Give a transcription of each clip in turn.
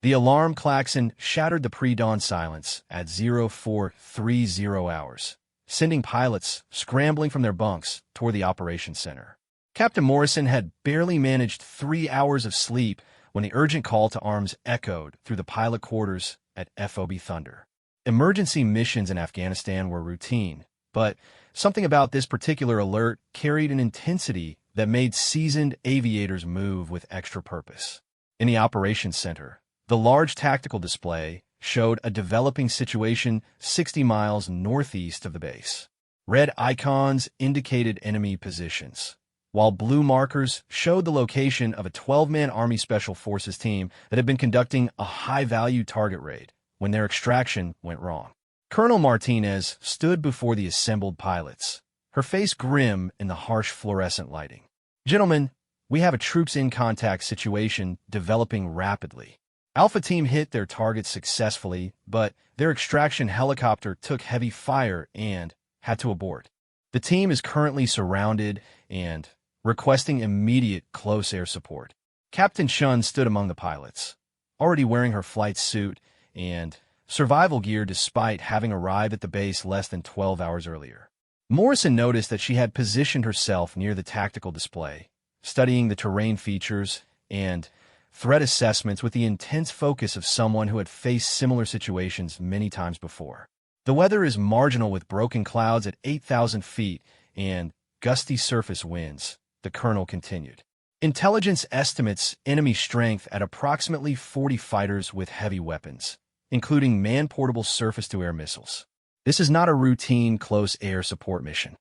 The alarm klaxon shattered the pre-dawn silence at 0430 hours, sending pilots scrambling from their bunks toward the operations center. Captain Morrison had barely managed 3 hours of sleep when the urgent call to arms echoed through the pilot quarters at FOB Thunder. Emergency missions in Afghanistan were routine, but something about this particular alert carried an intensity that made seasoned aviators move with extra purpose. In the operations center, the large tactical display showed a developing situation 60 miles northeast of the base. Red icons indicated enemy positions, while blue markers showed the location of a 12-man Army Special Forces team that had been conducting a high-value target raid when their extraction went wrong. Colonel Martinez stood before the assembled pilots, her face grim in the harsh fluorescent lighting. "Gentlemen, we have a troops-in-contact situation developing rapidly. Alpha Team hit their targets successfully, but their extraction helicopter took heavy fire and had to abort. The team is currently surrounded and requesting immediate close air support." Captain Chun stood among the pilots, already wearing her flight suit and survival gear despite having arrived at the base less than 12 hours earlier. Morrison noticed that she had positioned herself near the tactical display, studying the terrain features and threat assessments with the intense focus of someone who had faced similar situations many times before. "The weather is marginal with broken clouds at 8,000 feet and gusty surface winds," the colonel continued. "Intelligence estimates enemy strength at approximately 40 fighters with heavy weapons, including man-portable surface-to-air missiles. This is not a routine close air support mission."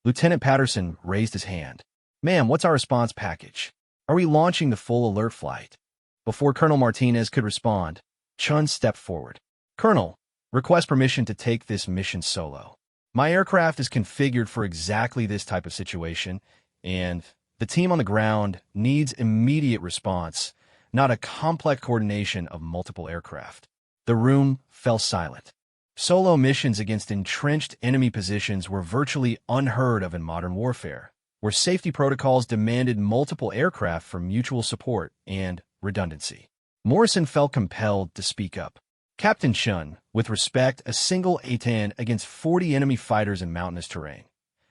Lieutenant Patterson raised his hand. "Ma'am, what's our response package? Are we launching the full alert flight?" Before Colonel Martinez could respond, Chun stepped forward. "Colonel, request permission to take this mission solo. My aircraft is configured for exactly this type of situation, and the team on the ground needs immediate response, not a complex coordination of multiple aircraft." The room fell silent. Solo missions against entrenched enemy positions were virtually unheard of in modern warfare, where safety protocols demanded multiple aircraft for mutual support and redundancy. Morrison felt compelled to speak up. "Captain Chun, with respect, a single A-10 against 40 enemy fighters in mountainous terrain.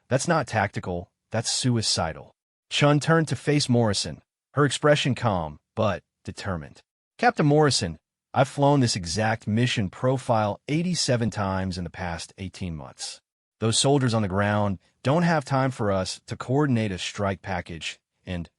That's not tactical, that's suicidal." Chun turned to face Morrison, her expression calm but determined. "Captain Morrison, I've flown this exact mission profile 87 times in the past 18 months. Those soldiers on the ground don't have time for us to coordinate a strike package and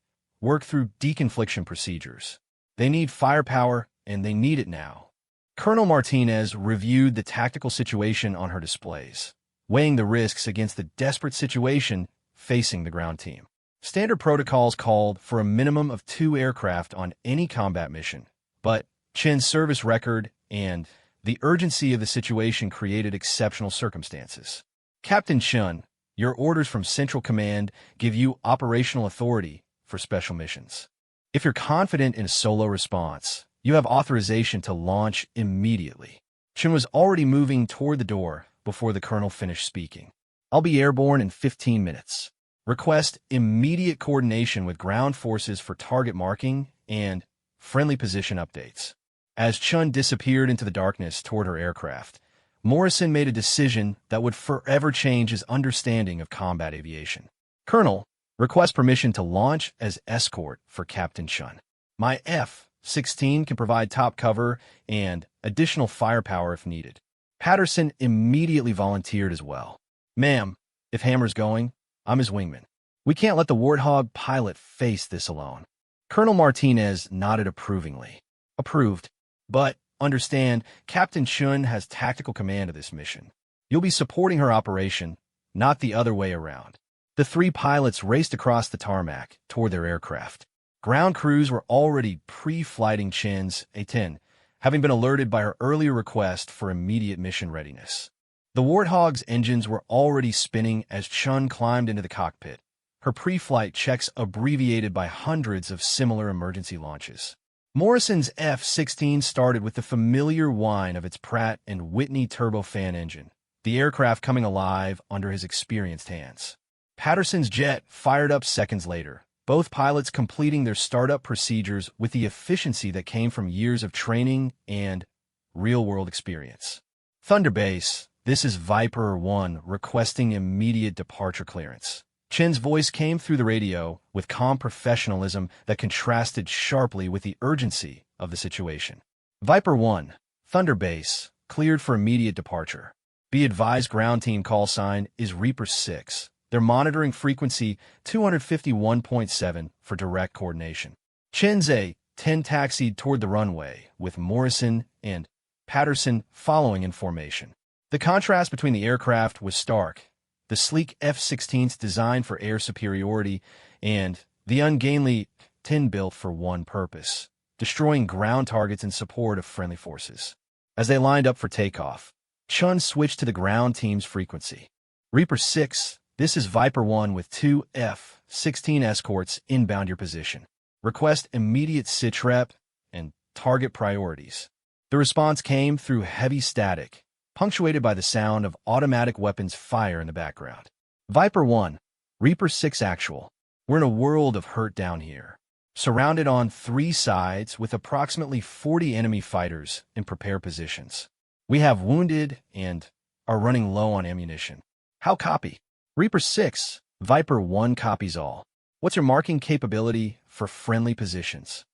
work through deconfliction procedures. They need firepower, and they need it now." Colonel Martinez reviewed the tactical situation on her displays, weighing the risks against the desperate situation facing the ground team. Standard protocols called for a minimum of 2 aircraft on any combat mission, but Chen's service record and the urgency of the situation created exceptional circumstances. "Captain Chun, your orders from Central Command give you operational authority for special missions. If you're confident in a solo response, you have authorization to launch immediately." Chun was already moving toward the door before the colonel finished speaking. "I'll be airborne in 15 minutes. Request immediate coordination with ground forces for target marking and friendly position updates." As Chun disappeared into the darkness toward her aircraft, Morrison made a decision that would forever change his understanding of combat aviation. "Colonel, request permission to launch as escort for Captain Chun. My F-16 can provide top cover and additional firepower if needed." Patterson immediately volunteered as well. "Ma'am, if Hammer's going, I'm his wingman. We can't let the Warthog pilot face this alone." Colonel Martinez nodded approvingly. "Approved. But understand, Captain Chun has tactical command of this mission. You'll be supporting her operation, not the other way around." The 3 pilots raced across the tarmac toward their aircraft. Ground crews were already pre-flighting Chen's A-10, having been alerted by her earlier request for immediate mission readiness. The Warthog's engines were already spinning as Chun climbed into the cockpit, her pre-flight checks abbreviated by hundreds of similar emergency launches. Morrison's F-16 started with the familiar whine of its Pratt & Whitney turbofan engine, the aircraft coming alive under his experienced hands. Patterson's jet fired up seconds later, both pilots completing their startup procedures with the efficiency that came from years of training and real-world experience. Thunder Base, this is Viper 1 requesting immediate departure clearance. Chen's voice came through the radio with calm professionalism that contrasted sharply with the urgency of the situation. Viper 1, Thunder Base, cleared for immediate departure. Be advised ground team call sign is Reaper 6. Their monitoring frequency 251.7 for direct coordination. Chen's A-10 taxied toward the runway, with Morrison and Patterson following in formation. The contrast between the aircraft was stark. The sleek F-16s designed for air superiority and the ungainly 10 built for one purpose, destroying ground targets in support of friendly forces. As they lined up for takeoff, Chen switched to the ground team's frequency. Reaper 6, this is Viper 1 with 2 F-16 escorts inbound your position. Request immediate sitrep and target priorities. The response came through heavy static, punctuated by the sound of automatic weapons fire in the background. Viper 1, Reaper 6 actual. We're in a world of hurt down here. Surrounded on 3 sides with approximately 40 enemy fighters in prepare positions. We have wounded and are running low on ammunition. How copy? Reaper 6, Viper 1 copies all. What's your marking capability for friendly positions?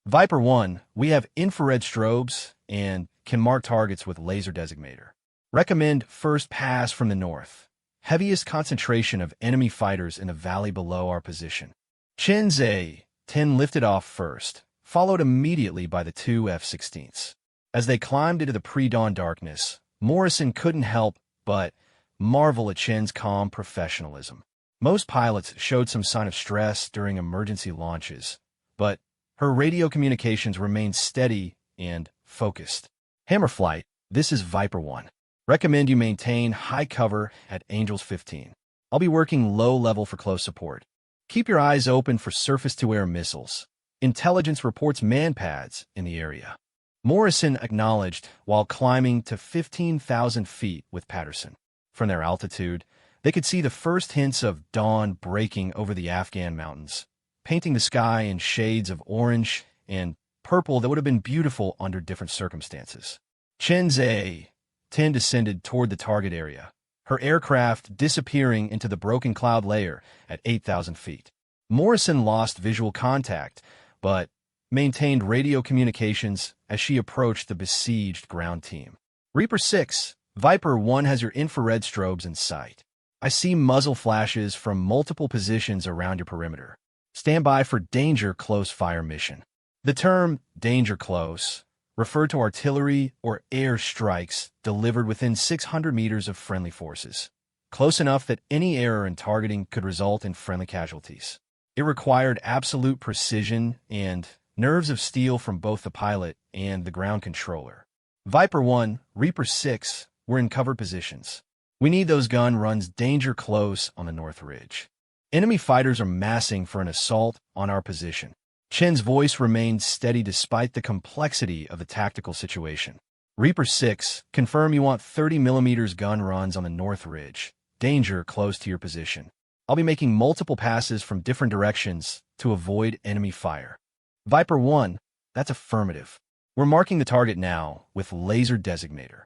Viper 1, we have infrared strobes and can mark targets with laser designator. Recommend first pass from the north. Heaviest concentration of enemy fighters in the valley below our position. Chen's A-10 lifted off first, followed immediately by the 2 F-16s. As they climbed into the pre-dawn darkness, Morrison couldn't help but marvel at Chen's calm professionalism. Most pilots showed some sign of stress during emergency launches, but her radio communications remained steady and focused. Hammer Flight, this is Viper 1. Recommend you maintain high cover at Angels 15. I'll be working low level for close support. Keep your eyes open for surface-to-air missiles. Intelligence reports man-pads in the area. Morrison acknowledged while climbing to 15,000 feet with Patterson. From their altitude, they could see the first hints of dawn breaking over the Afghan mountains, painting the sky in shades of orange and purple that would have been beautiful under different circumstances. Chen's A-10 descended toward the target area, her aircraft disappearing into the broken cloud layer at 8,000 feet. Morrison lost visual contact, but maintained radio communications as she approached the besieged ground team. Reaper 6, Viper 1 has your infrared strobes in sight. I see muzzle flashes from multiple positions around your perimeter. Stand by for danger close fire mission. The term danger close referred to artillery or air strikes delivered within 600 meters of friendly forces, close enough that any error in targeting could result in friendly casualties. It required absolute precision and nerves of steel from both the pilot and the ground controller. Viper 1, Reaper 6 were in covered positions. We need those gun runs danger close on the North Ridge. Enemy fighters are massing for an assault on our position. Chen's voice remained steady despite the complexity of the tactical situation. Reaper 6, confirm you want 30mm gun runs on the North Ridge. Danger close to your position. I'll be making multiple passes from different directions to avoid enemy fire. Viper 1, that's affirmative. We're marking the target now with laser designator.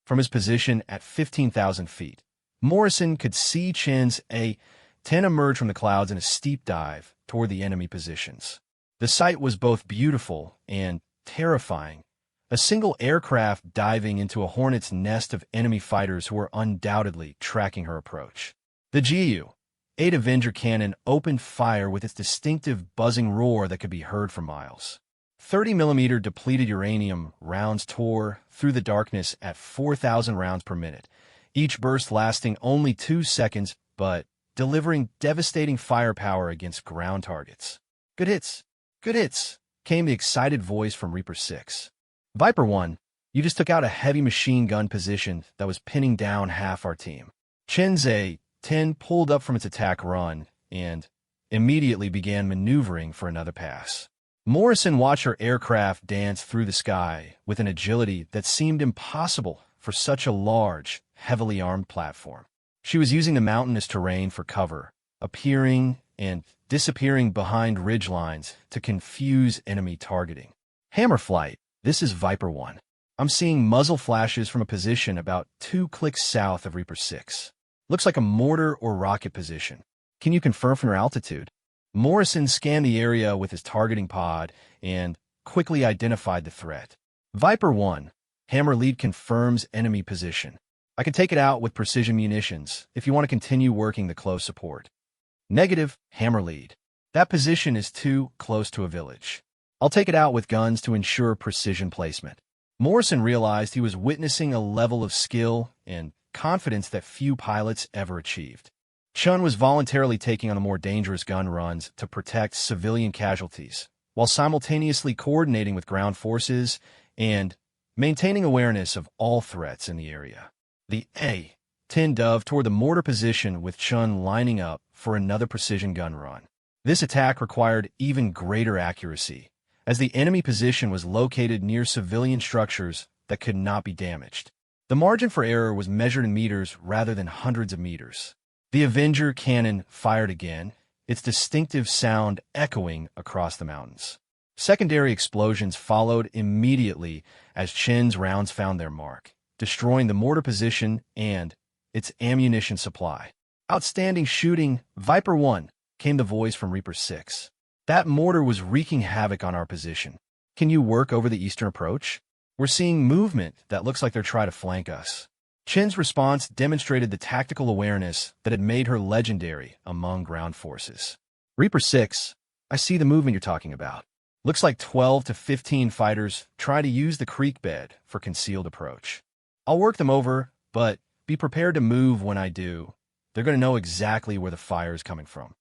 From his position at 15,000 feet, Morrison could see Chen's A-10 emerge from the clouds in a steep dive toward the enemy positions. The sight was both beautiful and terrifying, a single aircraft diving into a hornet's nest of enemy fighters who were undoubtedly tracking her approach. The Gu-8 Avenger cannon opened fire with its distinctive buzzing roar that could be heard for miles. 30mm depleted uranium rounds tore through the darkness at 4,000 rounds per minute, each burst lasting only 2 seconds but delivering devastating firepower against ground targets. Good hits. Good hits, came the excited voice from Reaper 6. Viper 1, you just took out a heavy machine gun position that was pinning down half our team. Chen's A-10 pulled up from its attack run and immediately began maneuvering for another pass. Morrison watched her aircraft dance through the sky with an agility that seemed impossible for such a large, heavily armed platform. She was using the mountainous terrain for cover, appearing and disappearing behind ridge lines to confuse enemy targeting. Hammer flight. This is Viper 1. I'm seeing muzzle flashes from a position about 2 clicks south of Reaper 6. Looks like a mortar or rocket position. Can you confirm from your altitude? Morrison scanned the area with his targeting pod and quickly identified the threat. Viper 1. Hammer lead confirms enemy position. I can take it out with precision munitions if you want to continue working the close support. Negative. Hammer lead. That position is too close to a village. I'll take it out with guns to ensure precision placement. Morrison realized he was witnessing a level of skill and confidence that few pilots ever achieved. Chun was voluntarily taking on the more dangerous gun runs to protect civilian casualties, while simultaneously coordinating with ground forces and maintaining awareness of all threats in the area. The A-10 dove toward the mortar position with Chun lining up for another precision gun run. This attack required even greater accuracy, as the enemy position was located near civilian structures that could not be damaged. The margin for error was measured in meters rather than hundreds of meters. The Avenger cannon fired again, its distinctive sound echoing across the mountains. Secondary explosions followed immediately as Chin's rounds found their mark, destroying the mortar position and its ammunition supply. Outstanding shooting, Viper 1, came the voice from Reaper 6. That mortar was wreaking havoc on our position. Can you work over the eastern approach? We're seeing movement that looks like they're trying to flank us. Chin's response demonstrated the tactical awareness that had made her legendary among ground forces. Reaper 6, I see the movement you're talking about. Looks like 12 to 15 fighters try to use the creek bed for concealed approach. I'll work them over, but be prepared to move when I do. They're going to know exactly where the fire is coming from.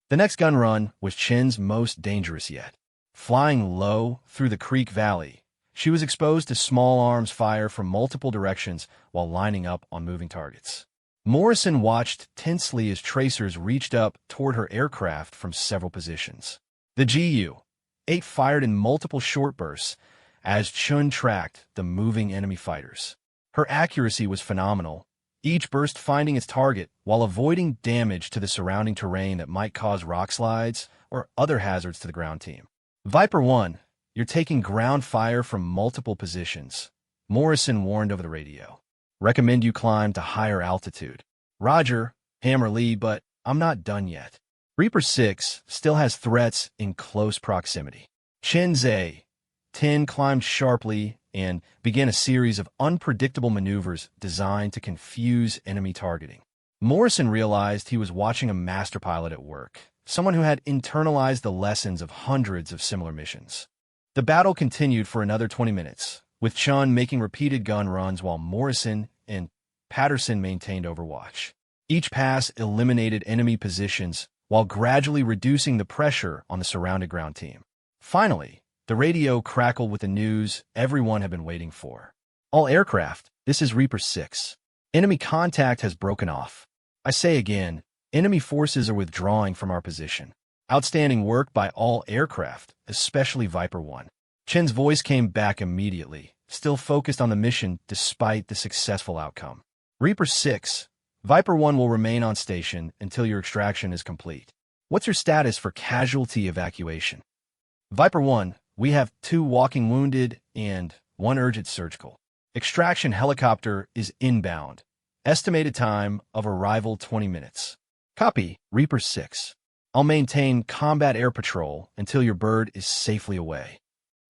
The next gun run was Chin's most dangerous yet. Flying low through the creek valley, she was exposed to small arms fire from multiple directions while lining up on moving targets. Morrison watched tensely as tracers reached up toward her aircraft from several positions. The Gu-8 fired in multiple short bursts as Chun tracked the moving enemy fighters. Her accuracy was phenomenal, each burst finding its target while avoiding damage to the surrounding terrain that might cause rock slides or other hazards to the ground team. Viper 1, you're taking ground fire from multiple positions, Morrison warned over the radio. Recommend you climb to higher altitude. Roger, Hammer Lee, but I'm not done yet. Reaper 6 still has threats in close proximity. Chin's A-10 climbed sharply and began a series of unpredictable maneuvers designed to confuse enemy targeting. Morrison realized he was watching a master pilot at work, someone who had internalized the lessons of hundreds of similar missions. The battle continued for another 20 minutes, with Chun making repeated gun runs while Morrison and Patterson maintained overwatch. Each pass eliminated enemy positions while gradually reducing the pressure on the surrounded ground team. Finally, the radio crackled with the news everyone had been waiting for. All aircraft, this is Reaper 6. Enemy contact has broken off. I say again, enemy forces are withdrawing from our position. Outstanding work by all aircraft, especially Viper 1. Chin's voice came back immediately, still focused on the mission despite the successful outcome. Reaper 6, Viper 1 will remain on station until your extraction is complete. What's your status for casualty evacuation? Viper 1, we have 2 walking wounded and 1 urgent surgical. Extraction helicopter is inbound. Estimated time of arrival 20 minutes. Copy, Reaper 6. I'll maintain combat air patrol until your bird is safely away.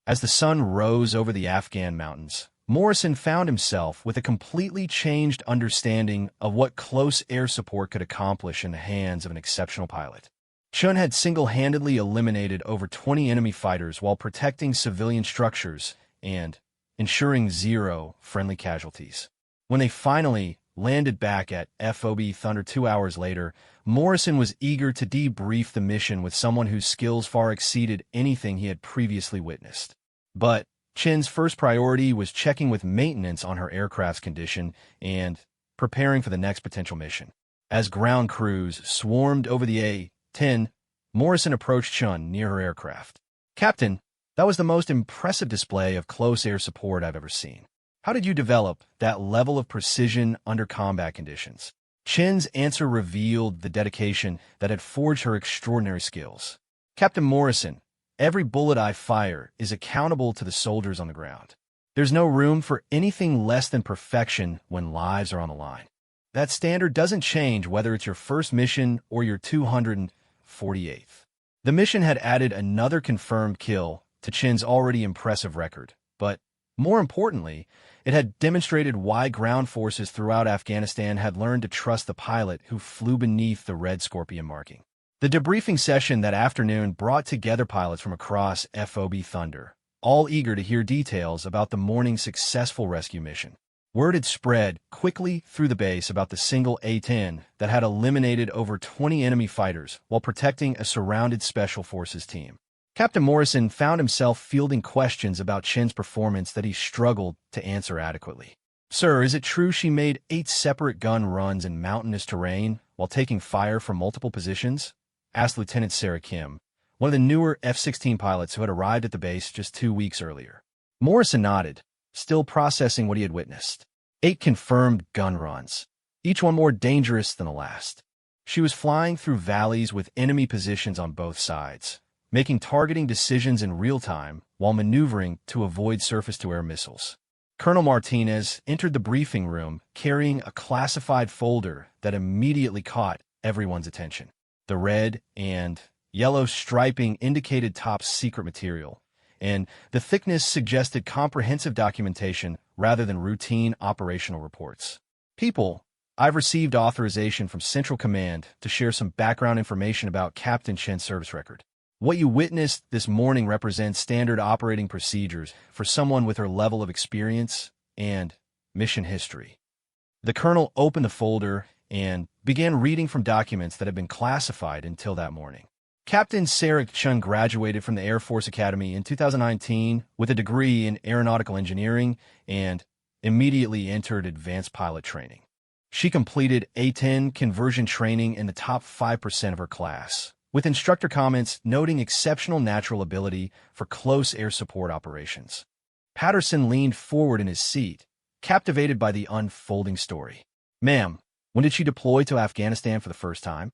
As the sun rose over the Afghan mountains, Morrison found himself with a completely changed understanding of what close air support could accomplish in the hands of an exceptional pilot. Chun had single-handedly eliminated over 20 enemy fighters while protecting civilian structures and ensuring 0 friendly casualties. When they finally landed back at FOB Thunder 2 hours later, Morrison was eager to debrief the mission with someone whose skills far exceeded anything he had previously witnessed. But Chin's first priority was checking with maintenance on her aircraft's condition and preparing for the next potential mission. As ground crews swarmed over the A-10, Morrison approached Chun near her aircraft. Captain, that was the most impressive display of close air support I've ever seen. How did you develop that level of precision under combat conditions? Chen's answer revealed the dedication that had forged her extraordinary skills. Captain Morrison, every bullet I fire is accountable to the soldiers on the ground. There's no room for anything less than perfection when lives are on the line. That standard doesn't change whether it's your first mission or your 248th. The mission had added another confirmed kill to Chen's already impressive record, but more importantly, it had demonstrated why ground forces throughout Afghanistan had learned to trust the pilot who flew beneath the red scorpion marking. The debriefing session that afternoon brought together pilots from across FOB Thunder, all eager to hear details about the morning's successful rescue mission. Word had spread quickly through the base about the single A-10 that had eliminated over 20 enemy fighters while protecting a surrounded Special Forces team. Captain Morrison found himself fielding questions about Chen's performance that he struggled to answer adequately. "Sir, is it true she made 8 separate gun runs in mountainous terrain while taking fire from multiple positions?" asked Lieutenant Sarah Kim, one of the newer F-16 pilots who had arrived at the base just 2 weeks earlier. Morrison nodded, still processing what he had witnessed. 8 confirmed gun runs, each one more dangerous than the last. She was flying through valleys with enemy positions on both sides, making targeting decisions in real time while maneuvering to avoid surface-to-air missiles. Colonel Martinez entered the briefing room carrying a classified folder that immediately caught everyone's attention. The red and yellow striping indicated top secret material, and the thickness suggested comprehensive documentation rather than routine operational reports. "People, I've received authorization from Central Command to share some background information about Captain Chen's service record. What you witnessed this morning represents standard operating procedures for someone with her level of experience and mission history." The colonel opened the folder and began reading from documents that had been classified until that morning. Captain Sarah Chun graduated from the Air Force Academy in 2019 with a degree in aeronautical engineering and immediately entered advanced pilot training. She completed A-10 conversion training in the top 5% of her class, with instructor comments noting exceptional natural ability for close air support operations. Patterson leaned forward in his seat, captivated by the unfolding story. "Ma'am, when did she deploy to Afghanistan for the first time?"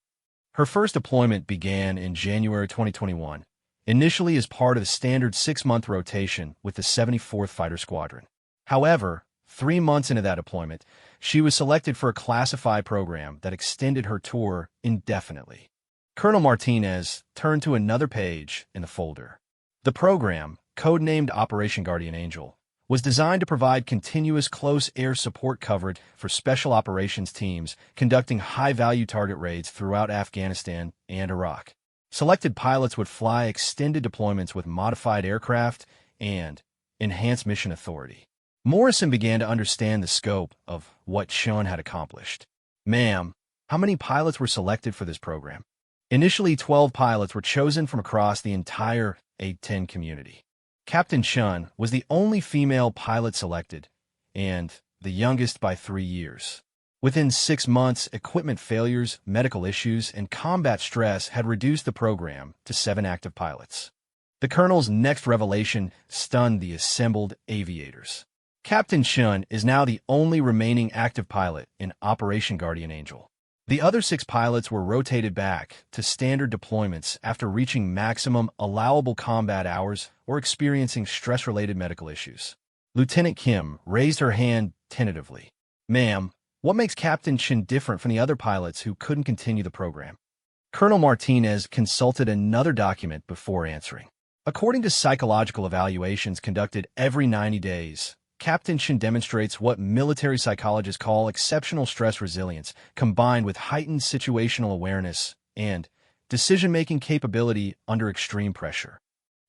Her first deployment began in January 2021, initially as part of the standard 6-month rotation with the 74th Fighter Squadron. However, 3 months into that deployment, she was selected for a classified program that extended her tour indefinitely. Colonel Martinez turned to another page in the folder. The program, codenamed Operation Guardian Angel, was designed to provide continuous close air support coverage for special operations teams conducting high-value target raids throughout Afghanistan and Iraq. Selected pilots would fly extended deployments with modified aircraft and enhanced mission authority. Morrison began to understand the scope of what Chun had accomplished. "Ma'am, how many pilots were selected for this program?" Initially, 12 pilots were chosen from across the entire A-10 community. Captain Chun was the only female pilot selected, and the youngest by 3 years. Within 6 months, equipment failures, medical issues, and combat stress had reduced the program to 7 active pilots. The colonel's next revelation stunned the assembled aviators. Captain Chun is now the only remaining active pilot in Operation Guardian Angel. The other 6 pilots were rotated back to standard deployments after reaching maximum allowable combat hours or experiencing stress-related medical issues. Lieutenant Kim raised her hand tentatively. "Ma'am, what makes Captain Chin different from the other pilots who couldn't continue the program?" Colonel Martinez consulted another document before answering. According to psychological evaluations conducted every 90 days, Captain Chin demonstrates what military psychologists call exceptional stress resilience, combined with heightened situational awareness and decision-making capability under extreme pressure.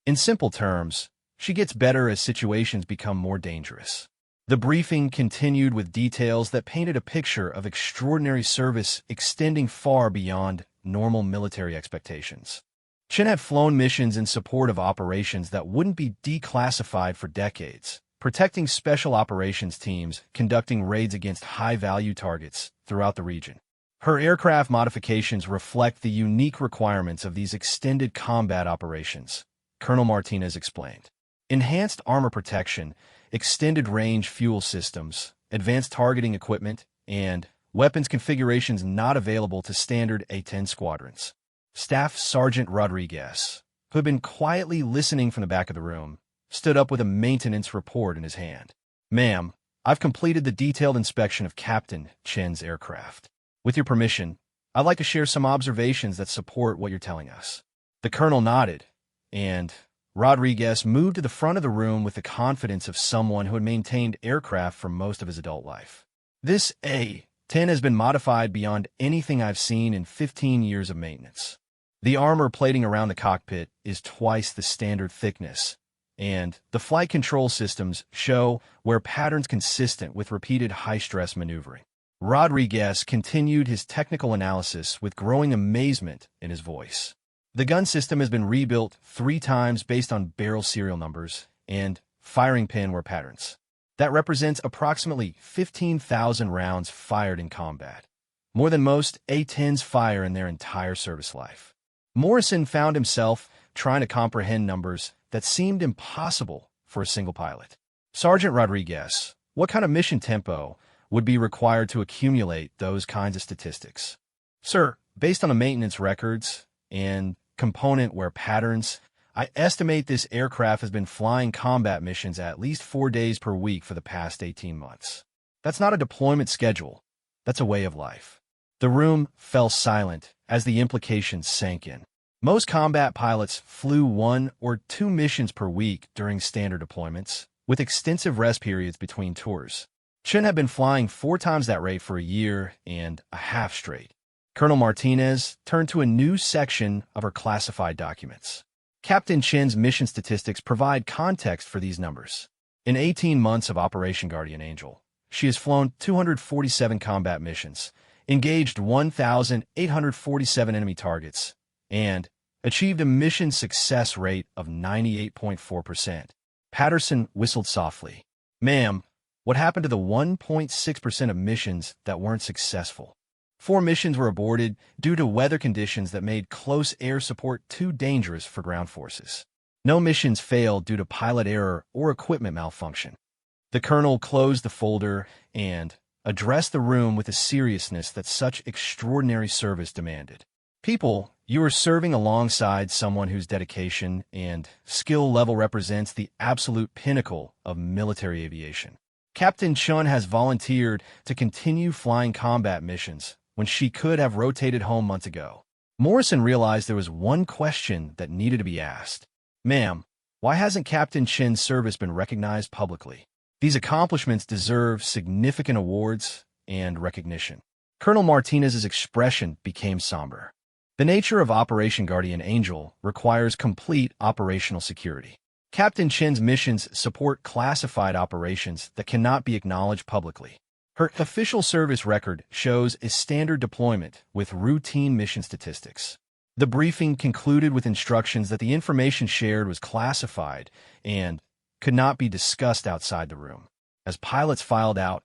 In simple terms, she gets better as situations become more dangerous. The briefing continued with details that painted a picture of extraordinary service extending far beyond normal military expectations. Chin had flown missions in support of operations that wouldn't be declassified for decades, protecting special operations teams conducting raids against high-value targets throughout the region. Her aircraft modifications reflect the unique requirements of these extended combat operations, Colonel Martinez explained. Enhanced armor protection, extended range fuel systems, advanced targeting equipment, and weapons configurations not available to standard A-10 squadrons. Staff Sergeant Rodriguez, who had been quietly listening from the back of the room, stood up with a maintenance report in his hand. "Ma'am, I've completed the detailed inspection of Captain Chen's aircraft. With your permission, I'd like to share some observations that support what you're telling us." The colonel nodded, and Rodriguez moved to the front of the room with the confidence of someone who had maintained aircraft for most of his adult life. "This A-10 has been modified beyond anything I've seen in 15 years of maintenance. The armor plating around the cockpit is twice the standard thickness, and the flight control systems show wear patterns consistent with repeated high-stress maneuvering." Rodriguez continued his technical analysis with growing amazement in his voice. "The gun system has been rebuilt 3 times based on barrel serial numbers and firing pin wear patterns. That represents approximately 15,000 rounds fired in combat, more than most A-10s fire in their entire service life." Morrison found himself trying to comprehend numbers that seemed impossible for a single pilot. "Sergeant Rodriguez, what kind of mission tempo would be required to accumulate those kinds of statistics?" "Sir, based on the maintenance records and component wear patterns, I estimate this aircraft has been flying combat missions at least 4 days per week for the past 18 months. That's not a deployment schedule. That's a way of life." The room fell silent as the implications sank in. Most combat pilots flew 1 or 2 missions per week during standard deployments, with extensive rest periods between tours. Chen had been flying 4 times that rate for a year and a half straight. Colonel Martinez turned to a new section of her classified documents. Captain Chen's mission statistics provide context for these numbers. In 18 months of Operation Guardian Angel, she has flown 247 combat missions, engaged 1,847 enemy targets, and achieved a mission success rate of 98.4%. Patterson whistled softly. "Ma'am, what happened to the 1.6% of missions that weren't successful?" 4 missions were aborted due to weather conditions that made close air support too dangerous for ground forces. No missions failed due to pilot error or equipment malfunction. The colonel closed the folder and addressed the room with the seriousness that such extraordinary service demanded. "People, you are serving alongside someone whose dedication and skill level represents the absolute pinnacle of military aviation. Captain Chun has volunteered to continue flying combat missions when she could have rotated home months ago." Morrison realized there was one question that needed to be asked. "Ma'am, why hasn't Captain Chen's service been recognized publicly? These accomplishments deserve significant awards and recognition." Colonel Martinez's expression became somber. The nature of Operation Guardian Angel requires complete operational security. Captain Chen's missions support classified operations that cannot be acknowledged publicly. Her official service record shows a standard deployment with routine mission statistics. The briefing concluded with instructions that the information shared was classified and could not be discussed outside the room. As pilots filed out,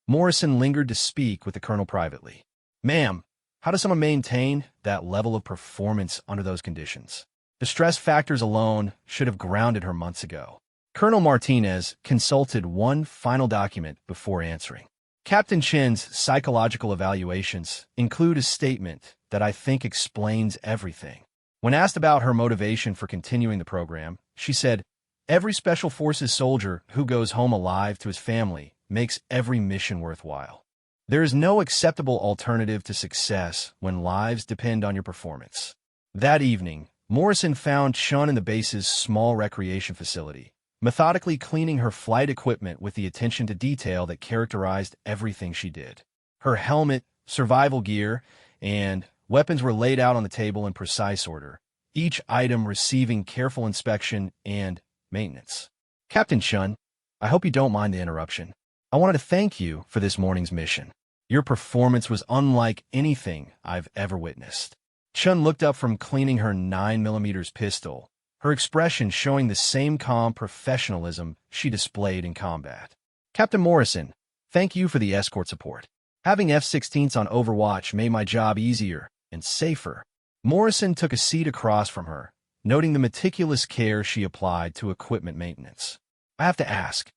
Morrison lingered to speak with the colonel privately. "Ma'am, how does someone maintain that level of performance under those conditions? The stress factors alone should have grounded her months ago." Colonel Martinez consulted one final document before answering. "Captain Chen's psychological evaluations include a statement that I think explains everything." When asked about her motivation for continuing the program, she said, "Every Special Forces soldier who goes home alive to his family makes every mission worthwhile. There is no acceptable alternative to success when lives depend on your performance." That evening, Morrison found Chun in the base's small recreation facility, methodically cleaning her flight equipment with the attention to detail that characterized everything she did. Her helmet, survival gear, and weapons were laid out on the table in precise order, each item receiving careful inspection and maintenance. "Captain Chun, I hope you don't mind the interruption. I wanted to thank you for this morning's mission. Your performance was unlike anything I've ever witnessed." Chun looked up from cleaning her 9mm pistol, her expression showing the same calm professionalism she displayed in combat. "Captain Morrison, thank you for the escort support. Having F-16s on Overwatch made my job easier and safer." Morrison took a seat across from her, noting the meticulous care she applied to equipment maintenance. "I have to ask,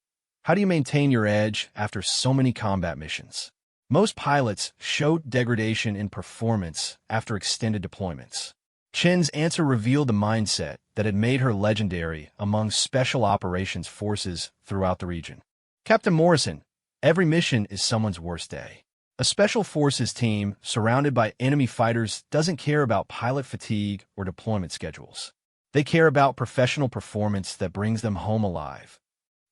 how do you maintain your edge after so many combat missions?" Most pilots showed degradation in performance after extended deployments. Chen's answer revealed the mindset that had made her legendary among special operations forces throughout the region. Captain Morrison, every mission is someone's worst day. A special forces team surrounded by enemy fighters doesn't care about pilot fatigue or deployment schedules. They care about professional performance that brings them home alive.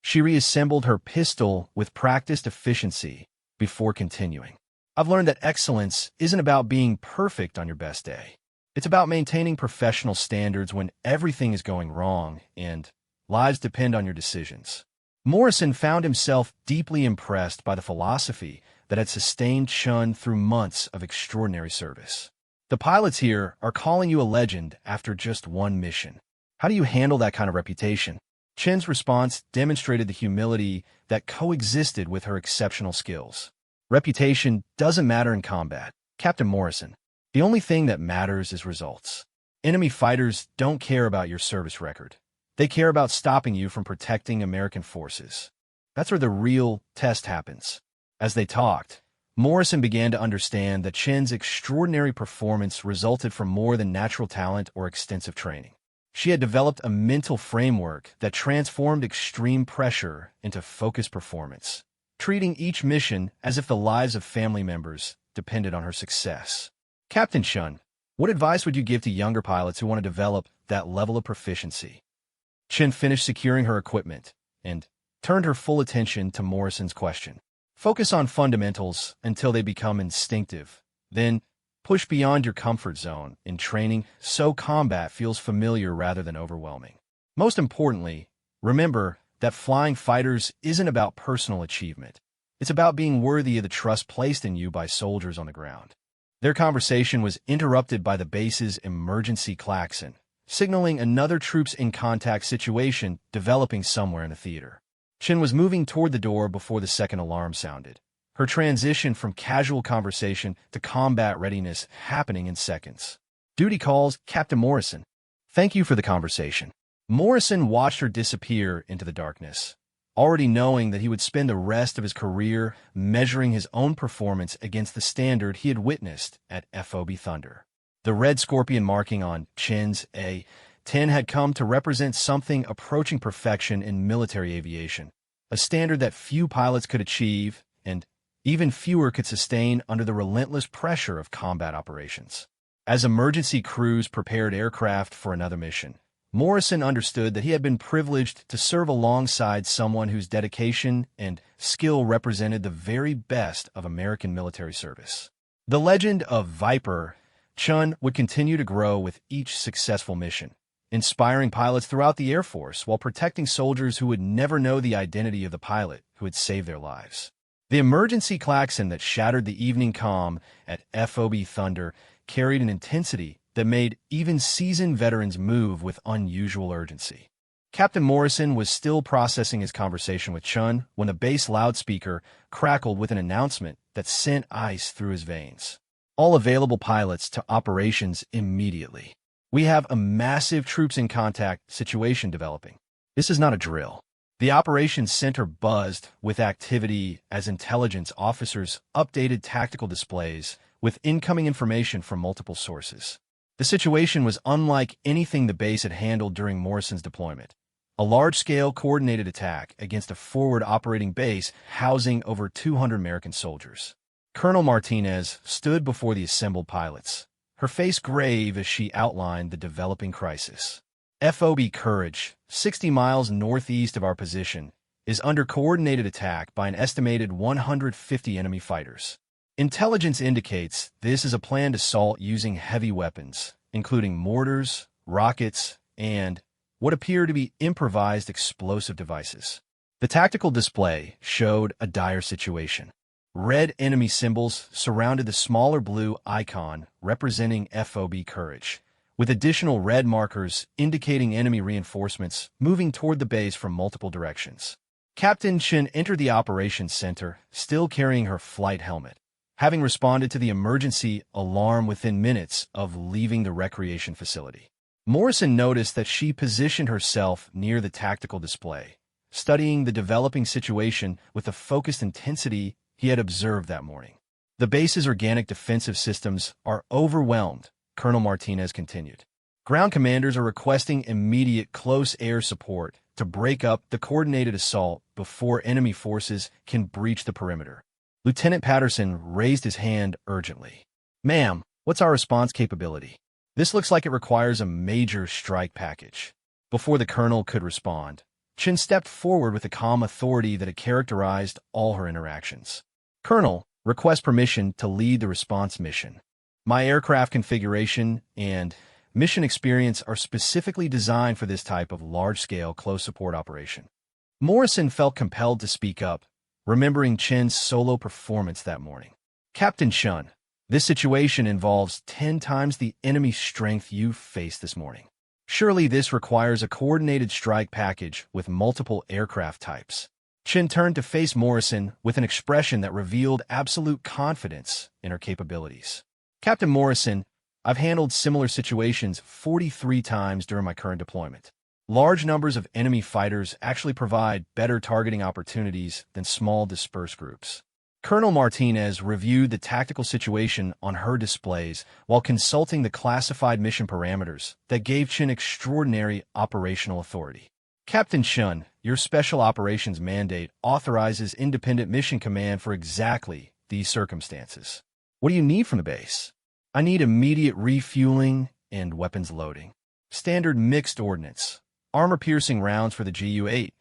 She reassembled her pistol with practiced efficiency before continuing. I've learned that excellence isn't about being perfect on your best day. It's about maintaining professional standards when everything is going wrong and lives depend on your decisions. Morrison found himself deeply impressed by the philosophy that had sustained Chun through months of extraordinary service. The pilots here are calling you a legend after just one mission. How do you handle that kind of reputation? Chen's response demonstrated the humility that coexisted with her exceptional skills. Reputation doesn't matter in combat, Captain Morrison. The only thing that matters is results. Enemy fighters don't care about your service record. They care about stopping you from protecting American forces. That's where the real test happens. As they talked, Morrison began to understand that Chen's extraordinary performance resulted from more than natural talent or extensive training. She had developed a mental framework that transformed extreme pressure into focused performance, treating each mission as if the lives of family members depended on her success. Captain Chun, what advice would you give to younger pilots who want to develop that level of proficiency? Chen finished securing her equipment and turned her full attention to Morrison's question. Focus on fundamentals until they become instinctive. Then, push beyond your comfort zone in training so combat feels familiar rather than overwhelming. Most importantly, remember that flying fighters isn't about personal achievement. It's about being worthy of the trust placed in you by soldiers on the ground. Their conversation was interrupted by the base's emergency klaxon, signaling another troops-in-contact situation developing somewhere in the theater. Chen was moving toward the door before the second alarm sounded, her transition from casual conversation to combat readiness happening in seconds. Duty calls, Captain Morrison. Thank you for the conversation. Morrison watched her disappear into the darkness, already knowing that he would spend the rest of his career measuring his own performance against the standard he had witnessed at FOB Thunder. The red scorpion marking on Chen's A-10 had come to represent something approaching perfection in military aviation, a standard that few pilots could achieve and even fewer could sustain under the relentless pressure of combat operations. As emergency crews prepared aircraft for another mission, Morrison understood that he had been privileged to serve alongside someone whose dedication and skill represented the very best of American military service. The legend of Viper Chun would continue to grow with each successful mission, inspiring pilots throughout the Air Force while protecting soldiers who would never know the identity of the pilot who had saved their lives. The emergency klaxon that shattered the evening calm at FOB Thunder carried an intensity that made even seasoned veterans move with unusual urgency. Captain Morrison was still processing his conversation with Chun when the base loudspeaker crackled with an announcement that sent ice through his veins. All available pilots to operations immediately. We have a massive troops-in-contact situation developing. This is not a drill. The operations center buzzed with activity as intelligence officers updated tactical displays with incoming information from multiple sources. The situation was unlike anything the base had handled during Morrison's deployment. A large-scale coordinated attack against a forward operating base housing over 200 American soldiers. Colonel Martinez stood before the assembled pilots, her face grave as she outlined the developing crisis. FOB Courage, 60 miles northeast of our position, is under coordinated attack by an estimated 150 enemy fighters. Intelligence indicates this is a planned assault using heavy weapons, including mortars, rockets, and what appear to be improvised explosive devices. The tactical display showed a dire situation. Red enemy symbols surrounded the smaller blue icon representing FOB Courage, with additional red markers indicating enemy reinforcements moving toward the base from multiple directions. Captain Chen entered the operations center, still carrying her flight helmet, having responded to the emergency alarm within minutes of leaving the recreation facility. Morrison noticed that she positioned herself near the tactical display, studying the developing situation with the focused intensity he had observed that morning. The base's organic defensive systems are overwhelmed, Colonel Martinez continued. Ground commanders are requesting immediate close air support to break up the coordinated assault before enemy forces can breach the perimeter. Lieutenant Patterson raised his hand urgently. Ma'am, what's our response capability? This looks like it requires a major strike package. Before the colonel could respond, Chin stepped forward with the calm authority that had characterized all her interactions. Colonel, request permission to lead the response mission. My aircraft configuration and mission experience are specifically designed for this type of large-scale close support operation. Morrison felt compelled to speak up, remembering Chin's solo performance that morning. Captain Shun, this situation involves 10 times the enemy strength you've faced this morning. Surely this requires a coordinated strike package with multiple aircraft types. Chin turned to face Morrison with an expression that revealed absolute confidence in her capabilities. Captain Morrison, I've handled similar situations 43 times during my current deployment. Large numbers of enemy fighters actually provide better targeting opportunities than small dispersed groups. Colonel Martinez reviewed the tactical situation on her displays while consulting the classified mission parameters that gave Chin extraordinary operational authority. Captain Shun, your special operations mandate authorizes independent mission command for exactly these circumstances. What do you need from the base? I need immediate refueling and weapons loading. Standard mixed ordnance, armor-piercing rounds for the GU-8,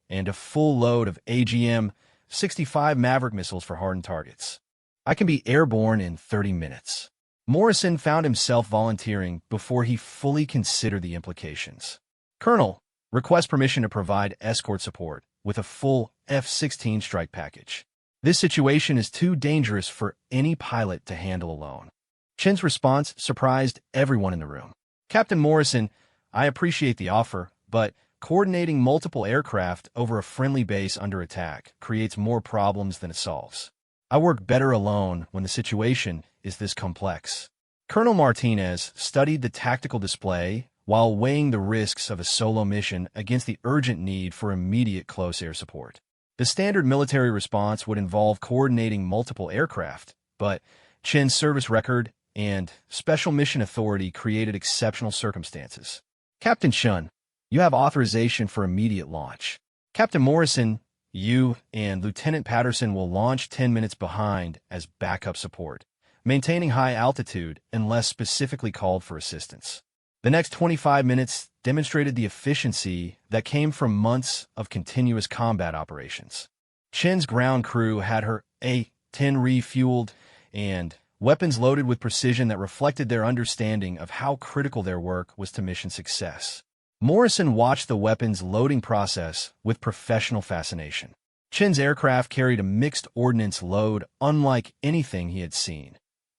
and a full load of AGM-65 Maverick missiles for hardened targets. I can be airborne in 30 minutes. Morrison found himself volunteering before he fully considered the implications. Colonel, request permission to provide escort support with a full F-16 strike package. This situation is too dangerous for any pilot to handle alone. Chin's response surprised everyone in the room. Captain Morrison, I appreciate the offer, but coordinating multiple aircraft over a friendly base under attack creates more problems than it solves. I work better alone when the situation is this complex. Colonel Martinez studied the tactical display while weighing the risks of a solo mission against the urgent need for immediate close air support. The standard military response would involve coordinating multiple aircraft, but Chin's service record and special mission authority created exceptional circumstances. Captain Shun, you have authorization for immediate launch. Captain Morrison, you and Lieutenant Patterson will launch 10 minutes behind as backup support, maintaining high altitude unless specifically called for assistance. The next 25 minutes demonstrated the efficiency that came from months of continuous combat operations. Chin's ground crew had her A-10 refueled and weapons loaded with precision that reflected their understanding of how critical their work was to mission success. Morrison watched the weapons loading process with professional fascination. Chin's aircraft carried a mixed ordnance load unlike anything he had seen.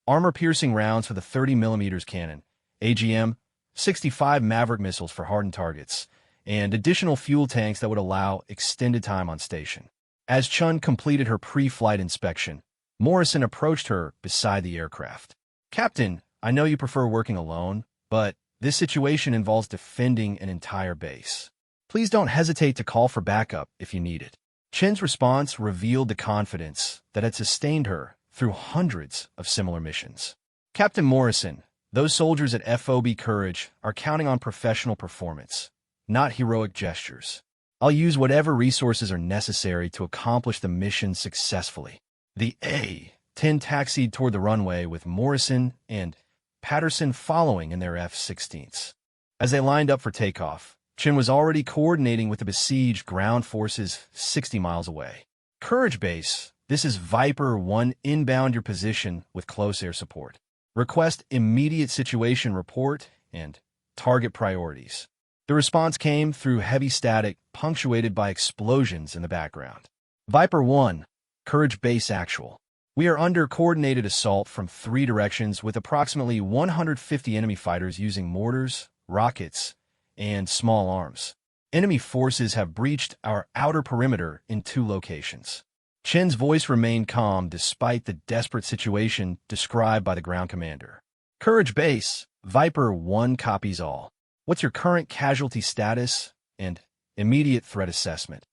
Armor-piercing rounds for the 30mm cannon, AGM-65 Maverick missiles for hardened targets, and additional fuel tanks that would allow extended time on station. As Chun completed her pre-flight inspection, Morrison approached her beside the aircraft. Captain, I know you prefer working alone, but this situation involves defending an entire base. Please don't hesitate to call for backup if you need it. Chin's response revealed the confidence that had sustained her through hundreds of similar missions. Captain Morrison, those soldiers at FOB Courage are counting on professional performance, not heroic gestures. I'll use whatever resources are necessary to accomplish the mission successfully. The A-10 taxied toward the runway with Morrison and Patterson following in their F-16s. As they lined up for takeoff, Chin was already coordinating with the besieged ground forces 60 miles away. Courage Base, this is Viper 1 inbound your position with close air support. Request immediate situation report and target priorities. The response came through heavy static punctuated by explosions in the background. Viper 1, Courage Base Actual. We are under coordinated assault from 3 directions with approximately 150 enemy fighters using mortars, rockets, and small arms. Enemy forces have breached our outer perimeter in 2 locations. Chin's voice remained calm despite the desperate situation described by the ground commander. Courage Base, Viper 1 copies all. What's your current casualty status and immediate threat assessment?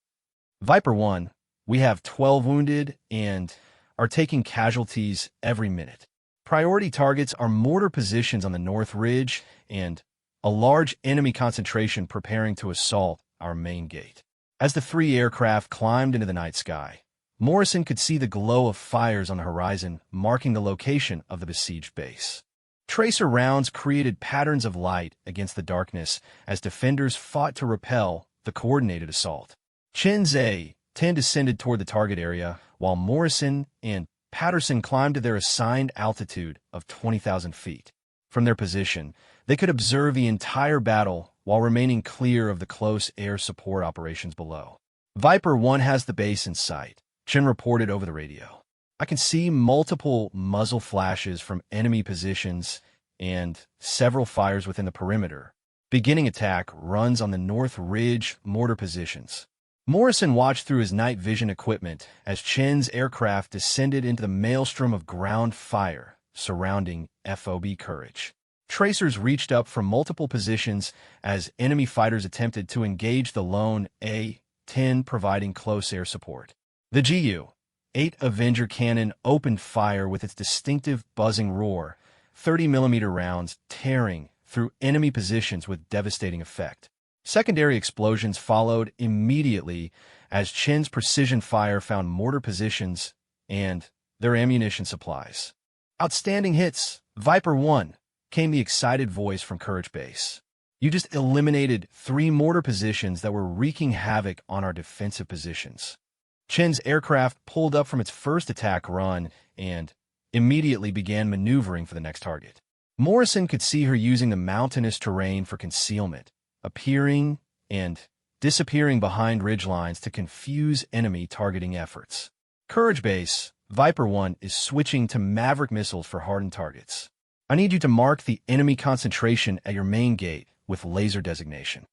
Viper 1, we have 12 wounded and are taking casualties every minute. Priority targets are mortar positions on the North Ridge and a large enemy concentration preparing to assault our main gate. As the three aircraft climbed into the night sky, Morrison could see the glow of fires on the horizon marking the location of the besieged base. Tracer rounds created patterns of light against the darkness as defenders fought to repel the coordinated assault. Chen's A-10 descended toward the target area, while Morrison and Patterson climbed to their assigned altitude of 20,000 feet. From their position, they could observe the entire battle while remaining clear of the close air support operations below. Viper 1 has the base in sight, Chen reported over the radio. I can see multiple muzzle flashes from enemy positions and several fires within the perimeter. Beginning attack runs on the North Ridge mortar positions. Morrison watched through his night vision equipment as Chen's aircraft descended into the maelstrom of ground fire surrounding FOB Courage. Tracers reached up from multiple positions as enemy fighters attempted to engage the lone A-10, providing close air support. The Gu-8 Avenger cannon opened fire with its distinctive buzzing roar, 30mm rounds tearing through enemy positions with devastating effect. Secondary explosions followed immediately as Chen's precision fire found mortar positions and their ammunition supplies. Outstanding hits, Viper 1, came the excited voice from Courage Base. You just eliminated 3 mortar positions that were wreaking havoc on our defensive positions. Chen's aircraft pulled up from its first attack run and immediately began maneuvering for the next target. Morrison could see her using the mountainous terrain for concealment, appearing and disappearing behind ridgelines to confuse enemy targeting efforts. Courage Base, Viper 1 is switching to Maverick missiles for hardened targets. I need you to mark the enemy concentration at your main gate with laser designation.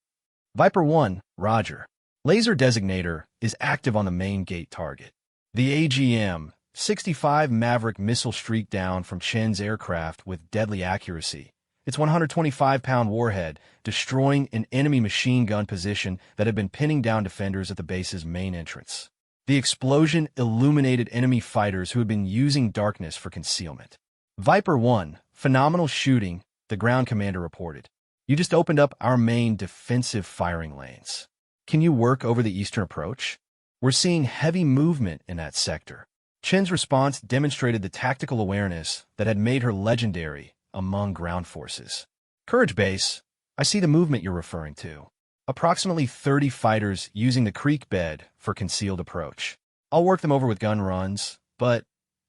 Viper 1, roger. Laser designator is active on the main gate target. The AGM-65 Maverick missile streaked down from Chen's aircraft with deadly accuracy, its 125-pound warhead destroying an enemy machine gun position that had been pinning down defenders at the base's main entrance. The explosion illuminated enemy fighters who had been using darkness for concealment. Viper 1, phenomenal shooting, the ground commander reported. You just opened up our main defensive firing lanes. Can you work over the eastern approach? We're seeing heavy movement in that sector. Chen's response demonstrated the tactical awareness that had made her legendary among ground forces. Courage Base, I see the movement you're referring to. Approximately 30 fighters using the creek bed for concealed approach. I'll work them over with gun runs, but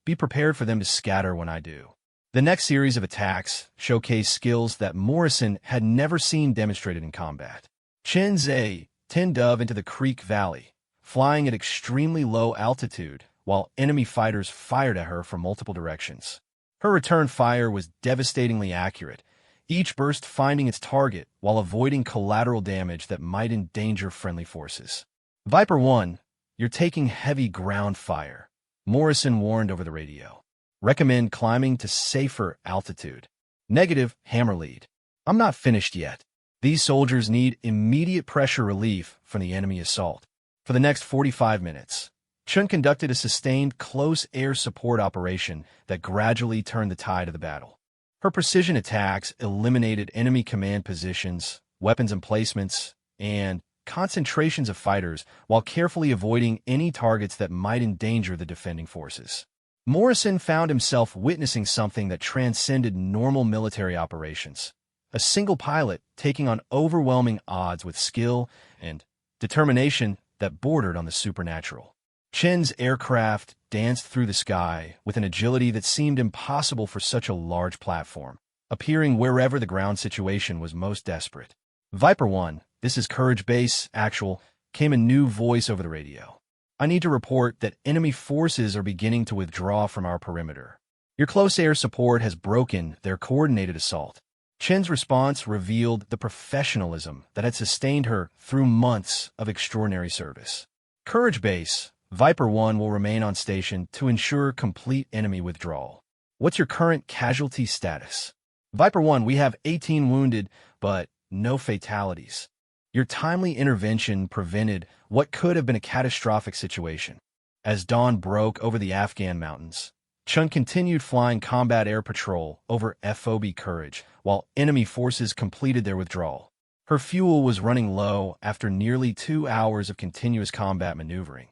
be prepared for them to scatter when I do. The next series of attacks showcased skills that Morrison had never seen demonstrated in combat. Chen's A-10 dove into the creek valley, flying at extremely low altitude while enemy fighters fired at her from multiple directions. Her return fire was devastatingly accurate, each burst finding its target while avoiding collateral damage that might endanger friendly forces. Viper 1, you're taking heavy ground fire, Morrison warned over the radio. Recommend climbing to safer altitude. Negative, hammer lead. I'm not finished yet. These soldiers need immediate pressure relief from the enemy assault. For the next 45 minutes, Chun conducted a sustained close air support operation that gradually turned the tide of the battle. Her precision attacks eliminated enemy command positions, weapons emplacements, and concentrations of fighters while carefully avoiding any targets that might endanger the defending forces. Morrison found himself witnessing something that transcended normal military operations. A single pilot taking on overwhelming odds with skill and determination that bordered on the supernatural. Chen's aircraft danced through the sky with an agility that seemed impossible for such a large platform, appearing wherever the ground situation was most desperate. Viper 1, this is Courage Base, actual, came a new voice over the radio. I need to report that enemy forces are beginning to withdraw from our perimeter. Your close air support has broken their coordinated assault. Chen's response revealed the professionalism that had sustained her through months of extraordinary service. Courage Base, Viper 1 will remain on station to ensure complete enemy withdrawal. What's your current casualty status? Viper 1, we have 18 wounded, but no fatalities. Your timely intervention prevented what could have been a catastrophic situation. As dawn broke over the Afghan mountains, Chun continued flying combat air patrol over FOB Courage while enemy forces completed their withdrawal. Her fuel was running low after nearly 2 hours of continuous combat maneuvering,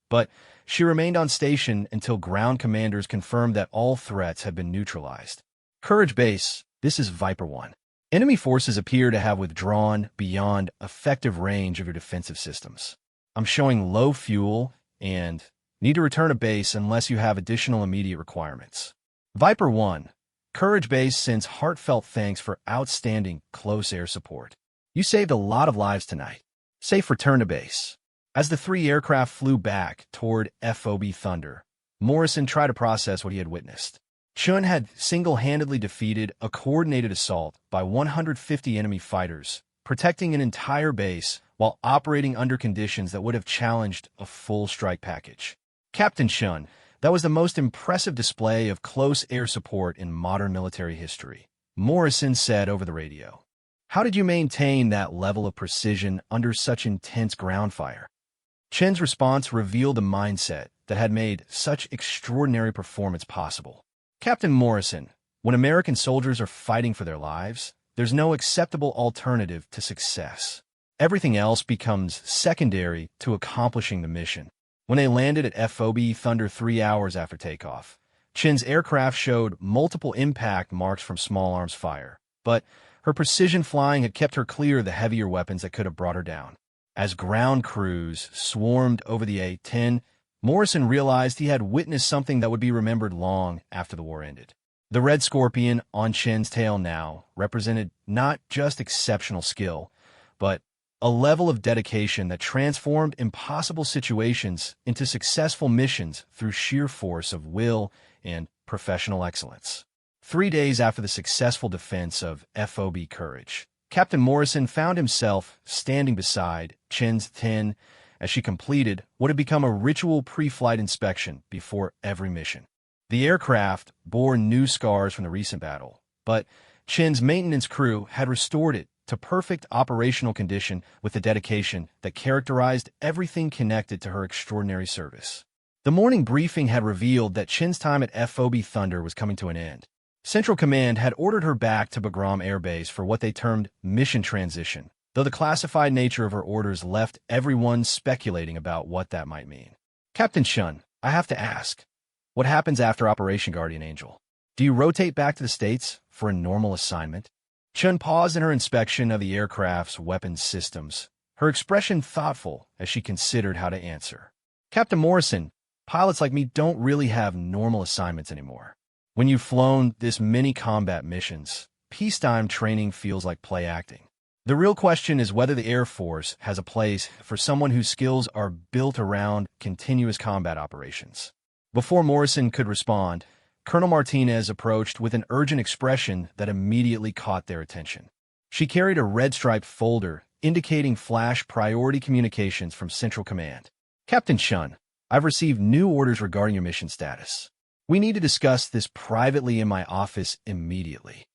but she remained on station until ground commanders confirmed that all threats had been neutralized. Courage Base, this is Viper 1. Enemy forces appear to have withdrawn beyond effective range of your defensive systems. I'm showing low fuel and need to return to base unless you have additional immediate requirements. Viper 1, Courage Base sends heartfelt thanks for outstanding close air support. You saved a lot of lives tonight. Safe return to base. As the 3 aircraft flew back toward FOB Thunder, Morrison tried to process what he had witnessed. Chun had single-handedly defeated a coordinated assault by 150 enemy fighters, protecting an entire base while operating under conditions that would have challenged a full strike package. Captain Chun, that was the most impressive display of close air support in modern military history, Morrison said over the radio. How did you maintain that level of precision under such intense ground fire? Chen's response revealed the mindset that had made such extraordinary performance possible. Captain Morrison, when American soldiers are fighting for their lives, there's no acceptable alternative to success. Everything else becomes secondary to accomplishing the mission. When they landed at FOB Thunder 3 hours after takeoff, Chen's aircraft showed multiple impact marks from small arms fire, but her precision flying had kept her clear of the heavier weapons that could have brought her down. As ground crews swarmed over the A-10, Morrison realized he had witnessed something that would be remembered long after the war ended. The red scorpion on Chen's tail now represented not just exceptional skill, but a level of dedication that transformed impossible situations into successful missions through sheer force of will and professional excellence. 3 days after the successful defense of FOB Courage, Captain Morrison found himself standing beside Chen's 10 as she completed what had become a ritual pre-flight inspection before every mission. The aircraft bore new scars from the recent battle, but Chen's maintenance crew had restored it to perfect operational condition with the dedication that characterized everything connected to her extraordinary service. The morning briefing had revealed that Chen's time at FOB Thunder was coming to an end. Central Command had ordered her back to Bagram Air Base for what they termed mission transition, though the classified nature of her orders left everyone speculating about what that might mean. Captain Chun, I have to ask, what happens after Operation Guardian Angel? Do you rotate back to the States for a normal assignment? Chun paused in her inspection of the aircraft's weapons systems, her expression thoughtful as she considered how to answer. Captain Morrison, pilots like me don't really have normal assignments anymore. When you've flown this many combat missions, peacetime training feels like play acting. The real question is whether the Air Force has a place for someone whose skills are built around continuous combat operations. Before Morrison could respond, Colonel Martinez approached with an urgent expression that immediately caught their attention. She carried a red-striped folder indicating flash priority communications from Central Command. Captain Chun, I've received new orders regarding your mission status. We need to discuss this privately in my office immediately.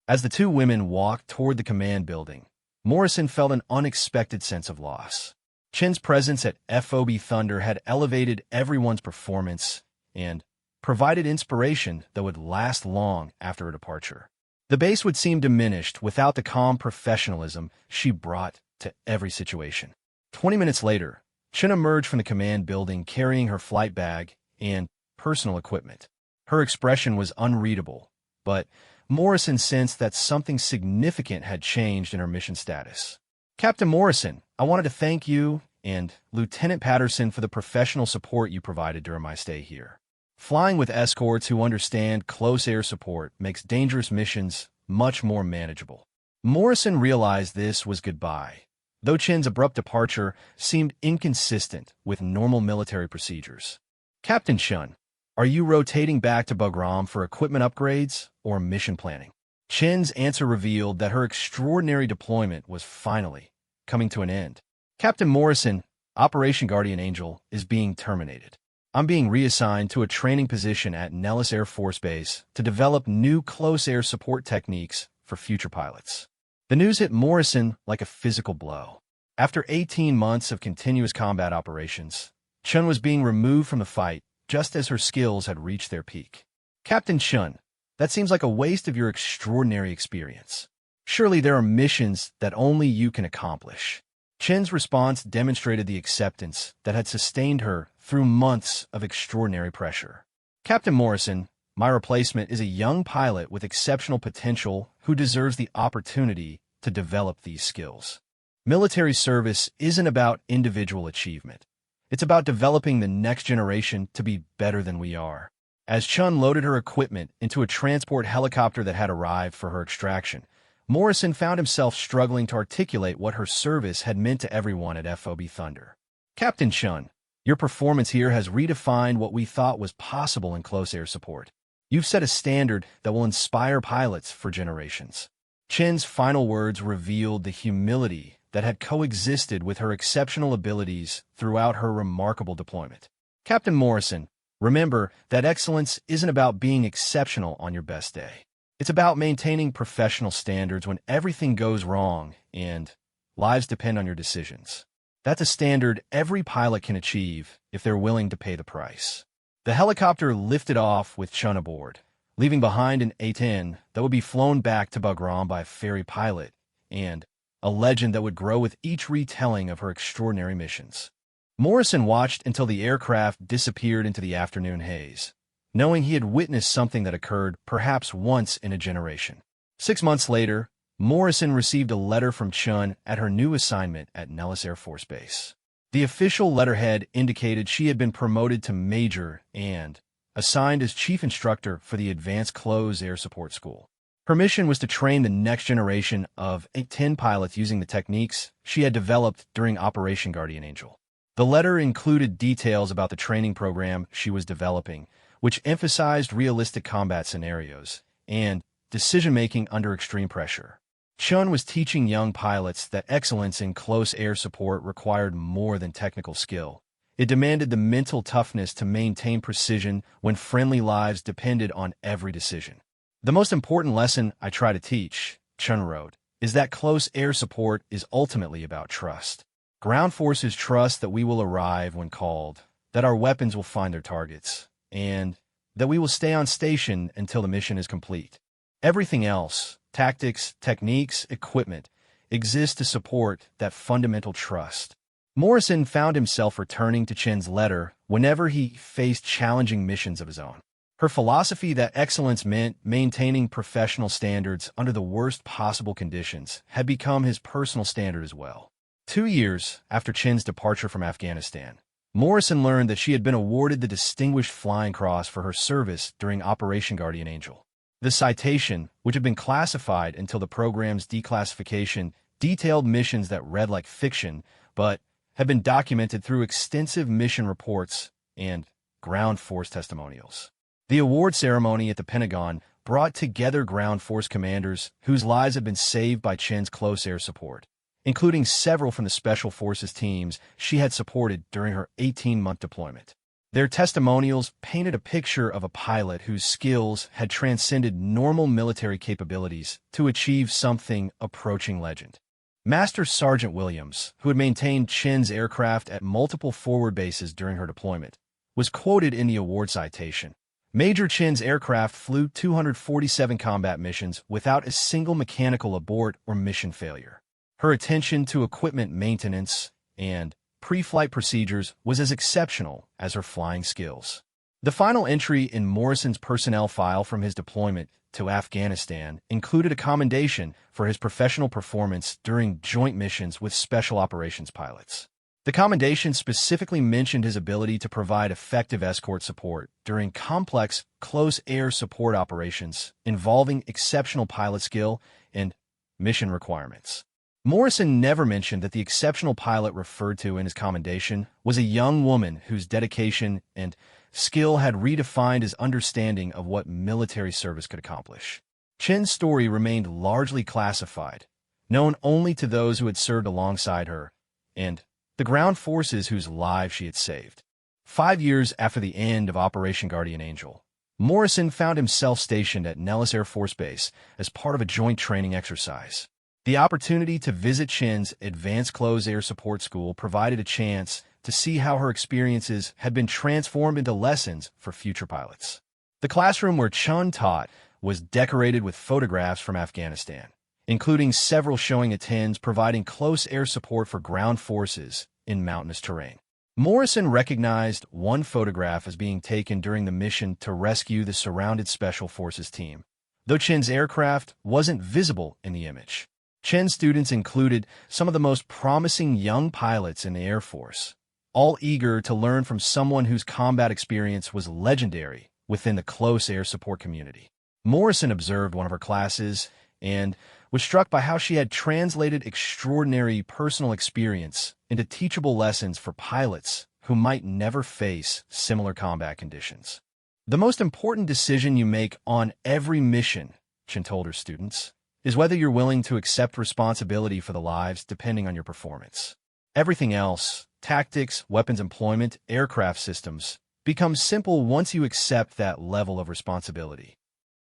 As the two women walked toward the command building, Morrison felt an unexpected sense of loss. Chen's presence at FOB Thunder had elevated everyone's performance and provided inspiration that would last long after her departure. The base would seem diminished without the calm professionalism she brought to every situation. 20 minutes later, Chen emerged from the command building carrying her flight bag and personal equipment. Her expression was unreadable, but Morrison sensed that something significant had changed in her mission status. Captain Morrison, I wanted to thank you and Lieutenant Patterson for the professional support you provided during my stay here. Flying with escorts who understand close air support makes dangerous missions much more manageable. Morrison realized this was goodbye, though Chen's abrupt departure seemed inconsistent with normal military procedures. Captain Chun, are you rotating back to Bagram for equipment upgrades or mission planning? Chen's answer revealed that her extraordinary deployment was finally coming to an end. Captain Morrison, Operation Guardian Angel is being terminated. I'm being reassigned to a training position at Nellis Air Force Base to develop new close air support techniques for future pilots. The news hit Morrison like a physical blow. After 18 months of continuous combat operations, Chun was being removed from the fight just as her skills had reached their peak. Captain Chun, that seems like a waste of your extraordinary experience. Surely there are missions that only you can accomplish. Chen's response demonstrated the acceptance that had sustained her through months of extraordinary pressure. Captain Morrison, my replacement is a young pilot with exceptional potential who deserves the opportunity to develop these skills. Military service isn't about individual achievement. It's about developing the next generation to be better than we are. As Chun loaded her equipment into a transport helicopter that had arrived for her extraction, Morrison found himself struggling to articulate what her service had meant to everyone at FOB Thunder. Captain Chun, your performance here has redefined what we thought was possible in close air support. You've set a standard that will inspire pilots for generations. Chen's final words revealed the humility that had coexisted with her exceptional abilities throughout her remarkable deployment. Captain Morrison, remember that excellence isn't about being exceptional on your best day. It's about maintaining professional standards when everything goes wrong and lives depend on your decisions. That's a standard every pilot can achieve if they're willing to pay the price. The helicopter lifted off with Chun aboard, leaving behind an A-10 that would be flown back to Bagram by a ferry pilot and a legend that would grow with each retelling of her extraordinary missions. Morrison watched until the aircraft disappeared into the afternoon haze, knowing he had witnessed something that occurred perhaps once in a generation. 6 months later, Morrison received a letter from Chun at her new assignment at Nellis Air Force Base. The official letterhead indicated she had been promoted to major and assigned as chief instructor for the Advanced Close Air Support School. Her mission was to train the next generation of A-10 pilots using the techniques she had developed during Operation Guardian Angel. The letter included details about the training program she was developing, which emphasized realistic combat scenarios and decision-making under extreme pressure. Chun was teaching young pilots that excellence in close air support required more than technical skill. It demanded the mental toughness to maintain precision when friendly lives depended on every decision. The most important lesson I try to teach, Chun wrote, is that close air support is ultimately about trust. Ground forces trust that we will arrive when called, that our weapons will find their targets, and that we will stay on station until the mission is complete. Everything else, tactics, techniques, equipment, exists to support that fundamental trust. Morrison found himself returning to Chen's letter whenever he faced challenging missions of his own. Her philosophy that excellence meant maintaining professional standards under the worst possible conditions had become his personal standard as well. 2 years after Chen's departure from Afghanistan, Morrison learned that she had been awarded the Distinguished Flying Cross for her service during Operation Guardian Angel. The citation, which had been classified until the program's declassification, detailed missions that read like fiction, but had been documented through extensive mission reports and ground force testimonials. The award ceremony at the Pentagon brought together ground force commanders whose lives had been saved by Chen's close air support, including several from the Special Forces teams she had supported during her 18-month deployment. Their testimonials painted a picture of a pilot whose skills had transcended normal military capabilities to achieve something approaching legend. Master Sergeant Williams, who had maintained Chen's aircraft at multiple forward bases during her deployment, was quoted in the award citation. Major Chen's aircraft flew 247 combat missions without a single mechanical abort or mission failure. Her attention to equipment maintenance and pre-flight procedures was as exceptional as her flying skills. The final entry in Morrison's personnel file from his deployment to Afghanistan included a commendation for his professional performance during joint missions with special operations pilots. The commendation specifically mentioned his ability to provide effective escort support during complex close air support operations involving exceptional pilot skill and mission requirements. Morrison never mentioned that the exceptional pilot referred to in his commendation was a young woman whose dedication and skill had redefined his understanding of what military service could accomplish. Chen's story remained largely classified, known only to those who had served alongside her, and the ground forces whose lives she had saved. 5 years after the end of Operation Guardian Angel, Morrison found himself stationed at Nellis Air Force Base as part of a joint training exercise. The opportunity to visit Chen's Advanced Close Air Support School provided a chance to see how her experiences had been transformed into lessons for future pilots. The classroom where Chun taught was decorated with photographs from Afghanistan, including several showing attends providing close air support for ground forces in mountainous terrain. Morrison recognized one photograph as being taken during the mission to rescue the surrounded Special Forces team, though Chen's aircraft wasn't visible in the image. Chen's students included some of the most promising young pilots in the Air Force, all eager to learn from someone whose combat experience was legendary within the close air support community. Morrison observed one of her classes and was struck by how she had translated extraordinary personal experience into teachable lessons for pilots who might never face similar combat conditions. The most important decision you make on every mission, Chen told her students, is whether you're willing to accept responsibility for the lives depending on your performance. Everything else, tactics, weapons employment, aircraft systems, becomes simple once you accept that level of responsibility.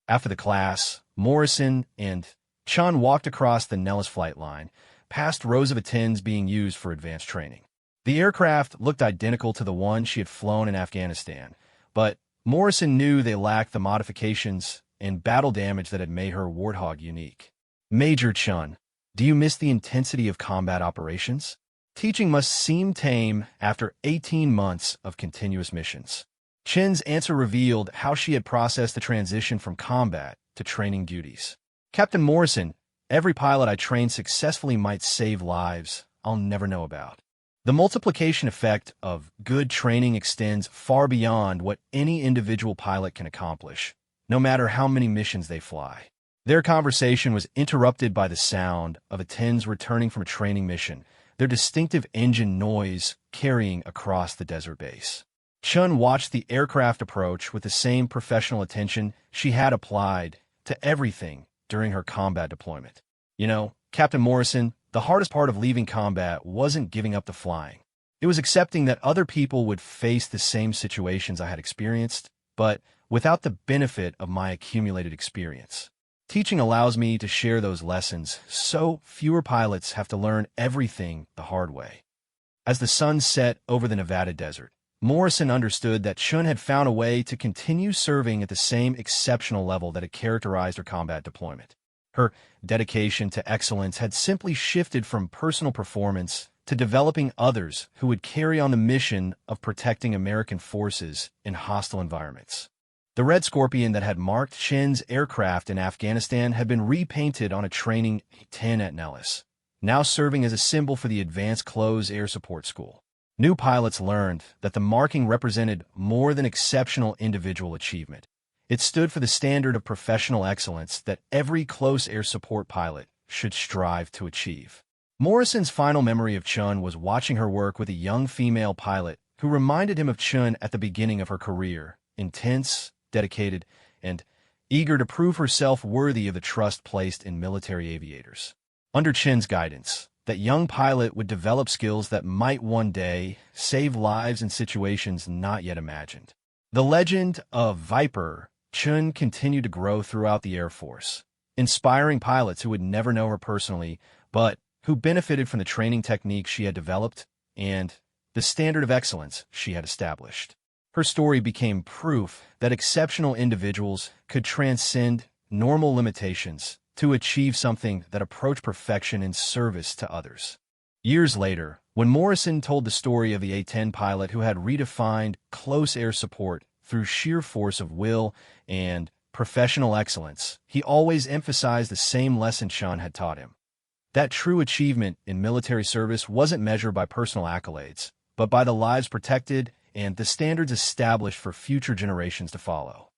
After the class, Morrison and Chun walked across the Nellis flight line, past rows of attends being used for advanced training. The aircraft looked identical to the one she had flown in Afghanistan, but Morrison knew they lacked the modifications and battle damage that had made her Warthog unique. Major Chun, do you miss the intensity of combat operations? Teaching must seem tame after 18 months of continuous missions. Chen's answer revealed how she had processed the transition from combat to training duties. Captain Morrison, every pilot I trained successfully might save lives I'll never know about. The multiplication effect of good training extends far beyond what any individual pilot can accomplish, no matter how many missions they fly. Their conversation was interrupted by the sound of attends returning from a training mission, their distinctive engine noise carrying across the desert base. Chun watched the aircraft approach with the same professional attention she had applied to everything during her combat deployment. You know, Captain Morrison, the hardest part of leaving combat wasn't giving up the flying. It was accepting that other people would face the same situations I had experienced, but without the benefit of my accumulated experience. Teaching allows me to share those lessons, so fewer pilots have to learn everything the hard way. As the sun set over the Nevada desert, Morrison understood that Chun had found a way to continue serving at the same exceptional level that had characterized her combat deployment. Her dedication to excellence had simply shifted from personal performance to developing others who would carry on the mission of protecting American forces in hostile environments. The Red Scorpion that had marked Chen's aircraft in Afghanistan had been repainted on a training 10 at Nellis, now serving as a symbol for the Advanced Close Air Support School. New pilots learned that the marking represented more than exceptional individual achievement. It stood for the standard of professional excellence that every close air support pilot should strive to achieve. Morrison's final memory of Chun was watching her work with a young female pilot who reminded him of Chun at the beginning of her career, intense, dedicated, and eager to prove herself worthy of the trust placed in military aviators. Under Chen's guidance, that young pilot would develop skills that might one day save lives in situations not yet imagined. The legend of Viper Chun continued to grow throughout the Air Force, inspiring pilots who would never know her personally, but who benefited from the training techniques she had developed and the standard of excellence she had established. Her story became proof that exceptional individuals could transcend normal limitations to achieve something that approached perfection in service to others. Years later, when Morrison told the story of the A-10 pilot who had redefined close air support through sheer force of will and professional excellence, he always emphasized the same lesson Chun had taught him. That true achievement in military service wasn't measured by personal accolades, but by the lives protected and the standards established for future generations to follow.